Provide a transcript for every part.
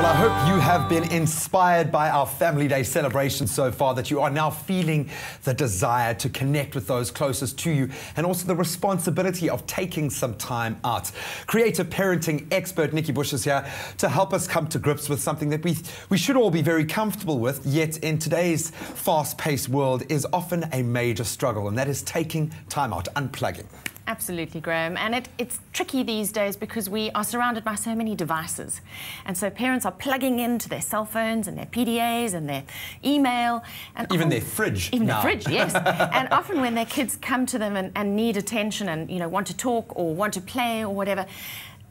Well, I hope you have been inspired by our Family Day celebration so far, that you are now feeling the desire to connect with those closest to you, and also the responsibility of taking some time out. Creative parenting expert Nikki Bush is here to help us come to grips with something that we should all be very comfortable with, yet in today's fast-paced world is often a major struggle, and that is taking time out, unplugging. Absolutely, Graham. And it's tricky these days because we are surrounded by so many devices. And so parents are plugging into their cell phones and their PDAs and their email. And even their fridge. Even now. the fridge, yes. And often when their kids come to them and need attention and, you know, want to talk or want to play or whatever,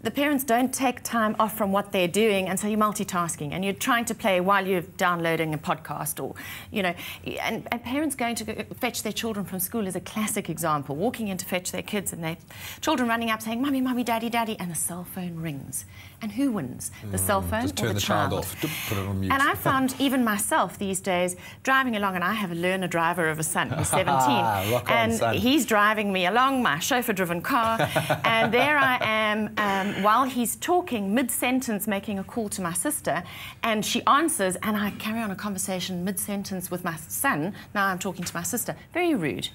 the parents don't take time off from what they're doing, and so you're multitasking and you're trying to play while you're downloading a podcast, or, you know, and parents going to go fetch their children from school is a classic example. Walking in to fetch their kids and their children running up saying, "Mummy, Mummy, Daddy, Daddy," and the cell phone rings. And who wins? The cell phone just or turn the child child? off. Put it on mute. And I found even myself these days driving along, and I have a learner driver of a son who's 17, Rock on, and son. he's driving me along my chauffeur-driven car, and there I am while he's talking mid-sentence, making a call to my sister, and she answers, and I carry on a conversation mid-sentence with my son. Now I'm talking to my sister. Very rude.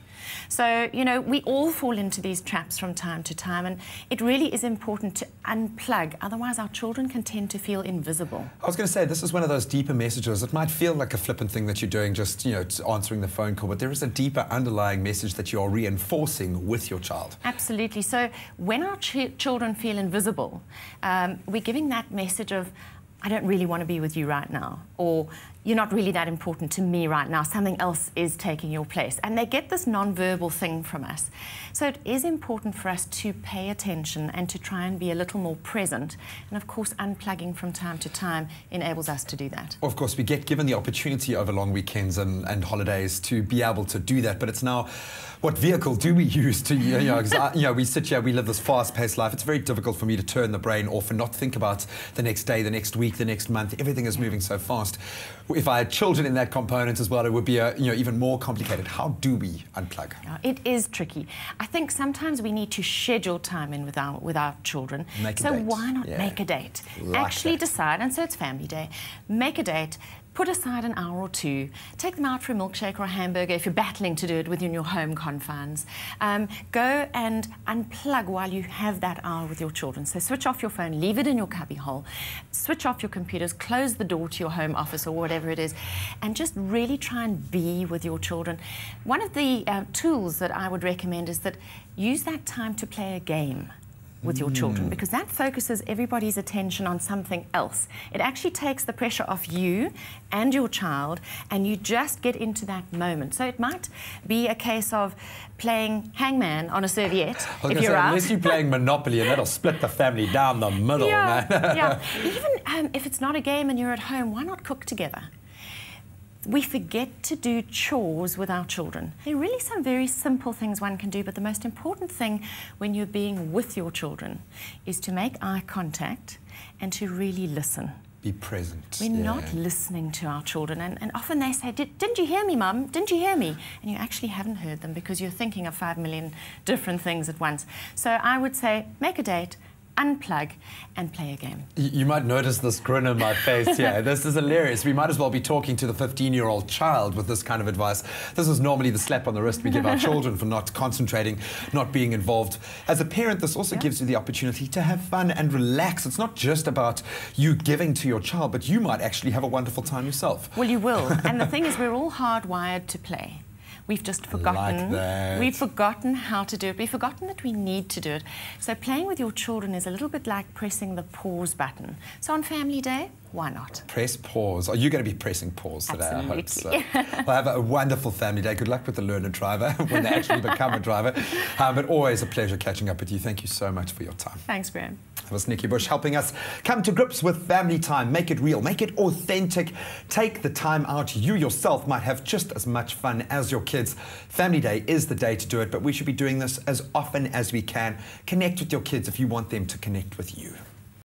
So, you know, we all fall into these traps from time to time, and it really is important to unplug. Otherwise, our children can tend to feel invisible. I was going to say, this is one of those deeper messages. It might feel like a flippant thing that you're doing, just, you know, answering the phone call, but there is a deeper underlying message that you are reinforcing with your child. Absolutely. So when our children feel invisible, we're giving that message of, "I don't really want to be with you right now," or "You're not really that important to me right now, something else is taking your place." And they get this non-verbal thing from us. So it is important for us to pay attention and to try and be a little more present. And of course, unplugging from time to time enables us to do that. Of course, we get given the opportunity over long weekends and holidays to be able to do that, but it's now, what vehicle do we use to, you know, 'cause you know, we sit here, we live this fast-paced life. It's very difficult for me to turn the brain off and not think about the next day, the next week, the next month. Everything is moving so fast. If I had children in that component as well, it would be even more complicated. How do we unplug? It is tricky. I think sometimes we need to schedule time in with our children. Make a so date. why not Yeah. make a date? Like Actually that. decide, and so it's Family Day. Make a date. Put aside an hour or two. Take them out for a milkshake or a hamburger if you're battling to do it within your home confines. Go and unplug while you have that hour with your children. So switch off your phone, leave it in your cubbyhole, switch off your computers, close the door to your home office or whatever it is, and just really try and be with your children. One of the tools that I would recommend is that use that time to play a game with your children, because that focuses everybody's attention on something else. It actually takes the pressure off you and your child, and you just get into that moment. So it might be a case of playing hangman on a serviette if you're out. Unless you're playing Monopoly, and that'll split the family down the middle, man. Yeah. Even if it's not a game and you're at home, why not cook together? We forget to do chores with our children. There are really some very simple things one can do, but the most important thing when you're being with your children is to make eye contact and to really listen. Be present. We're not listening to our children, and often they say, "Didn't you hear me, Mum? Didn't you hear me?" And you actually haven't heard them because you're thinking of 5 million different things at once. So I would say, make a date, unplug, and play a game. You might notice this grin on my face here. This is hilarious. We might as well be talking to the 15-year-old child with this kind of advice. This is normally the slap on the wrist we give our children for not concentrating, not being involved. As a parent, this also gives you the opportunity to have fun and relax. It's not just about you giving to your child, but you might actually have a wonderful time yourself. Well, you will. And the thing is, we're all hardwired to play. We've just forgotten. We've forgotten how to do it. We've forgotten that we need to do it. So playing with your children is a little bit like pressing the pause button. So on Family Day, why not? Press pause. Are you going to be pressing pause today? Absolutely. I hope so. Well, have a wonderful Family Day. Good luck with the learner driver when they actually become a driver. But always a pleasure catching up with you. Thank you so much for your time. Thanks, Graham. That was Nikki Bush helping us come to grips with family time. Make it real, make it authentic. Take the time out. You yourself might have just as much fun as your kids. Family Day is the day to do it, but we should be doing this as often as we can. Connect with your kids if you want them to connect with you.